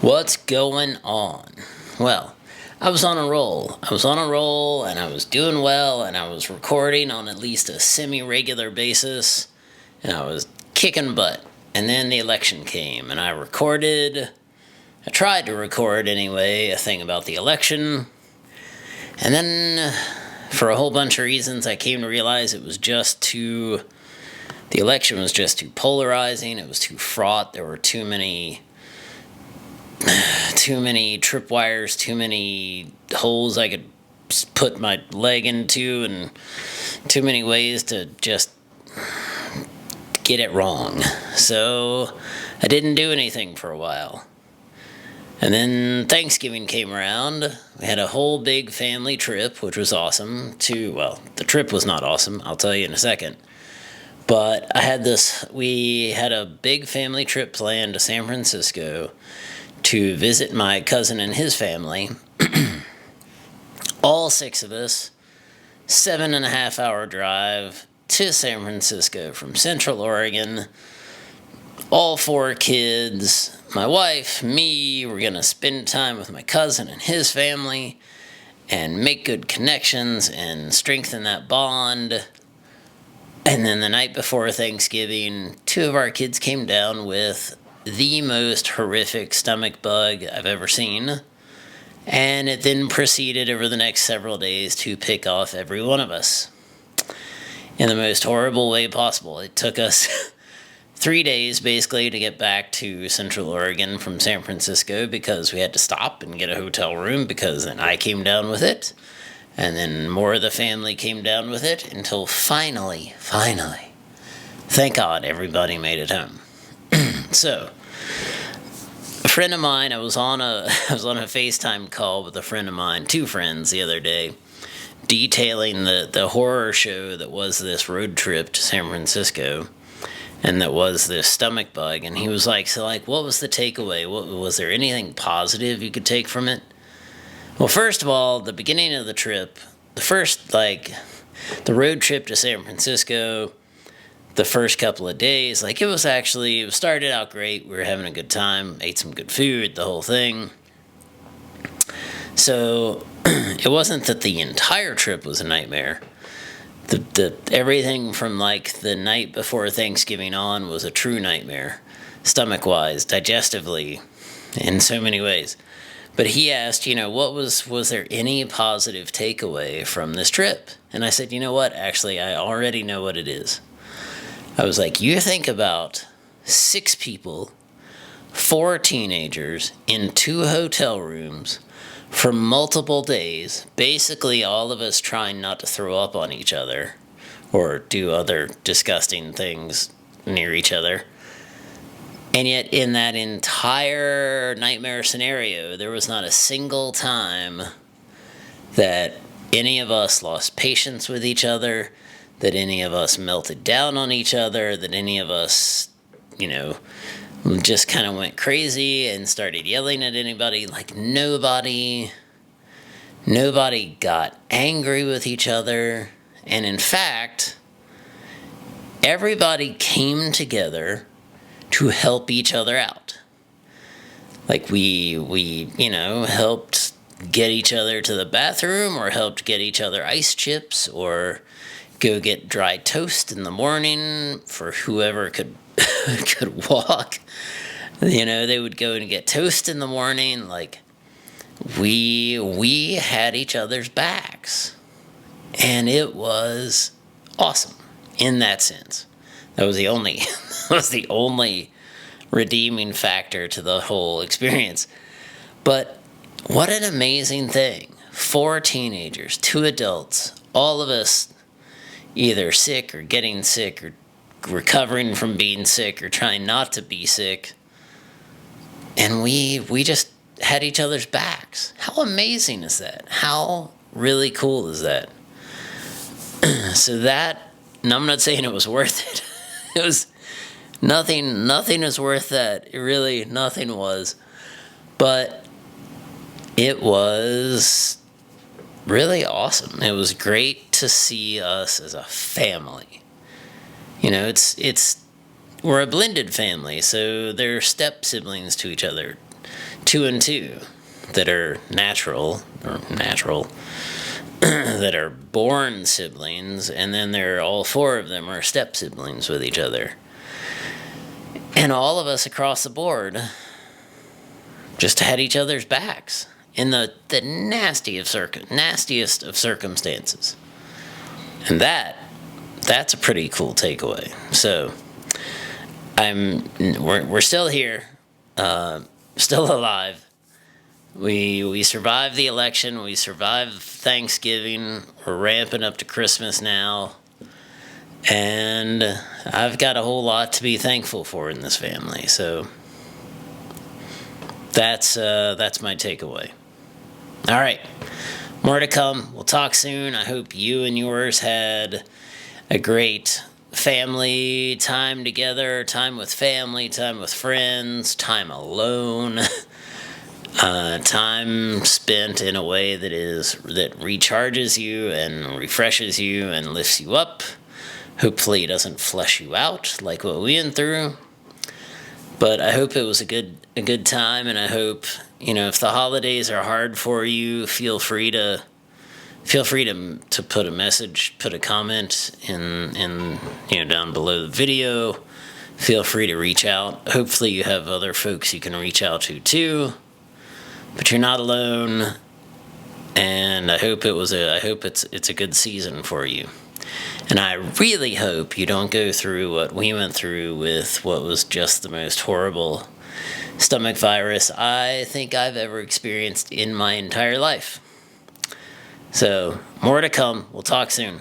What's going on? Well, I was on a roll. And I was doing well, and I was recording on at least a semi-regular basis, and I was kicking butt. And then the election came, and I tried to record anyway, a thing about the election. And then, for a whole bunch of reasons, I came to realize the election was just too polarizing, it was too fraught, there were too many tripwires, too many holes I could put my leg into, and too many ways to just get it wrong. So I didn't do anything for a while. And then Thanksgiving came around. We had a whole big family trip, which was awesome. The trip was not awesome, I'll tell you in a second. But we had a big family trip planned to San Francisco to visit my cousin and his family. All 6 of us, 7.5-hour drive to San Francisco from Central Oregon. All 4 kids, my wife, me, we're going to spend time with my cousin and his family and make good connections and strengthen that bond. And then the night before Thanksgiving, 2 of our kids came down with the most horrific stomach bug I've ever seen. And it then proceeded over the next several days to pick off every one of us in the most horrible way possible. It took us 3 days basically to get back to Central Oregon from San Francisco because we had to stop and get a hotel room because then I came down with it. And then more of the family came down with it until finally, thank God everybody made it home. So, a friend of mine, I was on a FaceTime call with a friend of mine, 2 friends the other day, detailing the horror show that was this road trip to San Francisco, and that was this stomach bug. And he was like, what was the takeaway? Was there anything positive you could take from it? Well, first of all, the beginning of the trip, the road trip to San Francisco, the first couple of days, it started out great. We were having a good time, ate some good food, the whole thing. So it wasn't that the entire trip was a nightmare. Everything from the night before Thanksgiving on was a true nightmare, stomach-wise, digestively, in so many ways. But he asked, was there any positive takeaway from this trip? And I said, you know what? Actually, I already know what it is. I was like, you think about 6 people, 4 teenagers in 2 hotel rooms for multiple days, basically all of us trying not to throw up on each other or do other disgusting things near each other. And yet in that entire nightmare scenario, there was not a single time that any of us lost patience with each other, that any of us melted down on each other, that any of us, just kind of went crazy and started yelling at anybody. Nobody got angry with each other. And in fact, everybody came together to help each other out. We helped get each other to the bathroom, or helped get each other ice chips, or go get dry toast in the morning for whoever could walk. They would go and get toast in the morning. We had each other's backs. And it was awesome in that sense. That was the only redeeming factor to the whole experience. But what an amazing thing. 4 teenagers, 2 adults, all of us either sick or getting sick or recovering from being sick or trying not to be sick. And we just had each other's backs. How amazing is that? How really cool is that? And I'm not saying it was worth it. It was nothing is worth that. Really, nothing was. But it was really awesome. It was great to see us as a family. We're a blended family, so they're step siblings to each other. 2 and 2 that are natural, that are born siblings, and then there are all 4 of them are step siblings with each other. And all of us across the board just had each other's backs in the nastiest of circumstances. And that's a pretty cool takeaway. So we're still here, still alive. We survived the election. We survived Thanksgiving. We're ramping up to Christmas now. And I've got a whole lot to be thankful for in this family. So that's my takeaway. All right. More to come. We'll talk soon. I hope you and yours had a great family time together, time with family, time with friends, time alone. Time spent in a way that recharges you and refreshes you and lifts you up. Hopefully it doesn't flush you out like what we went through. But I hope it was a good time, and I hope, if the holidays are hard for you, feel free to put a message, put a comment in down below the video. Feel free to reach out. Hopefully you have other folks you can reach out to too. But you're not alone, and I hope it's a good season for you. And I really hope you don't go through what we went through with what was just the most horrible stomach virus I think I've ever experienced in my entire life. So, more to come. We'll talk soon.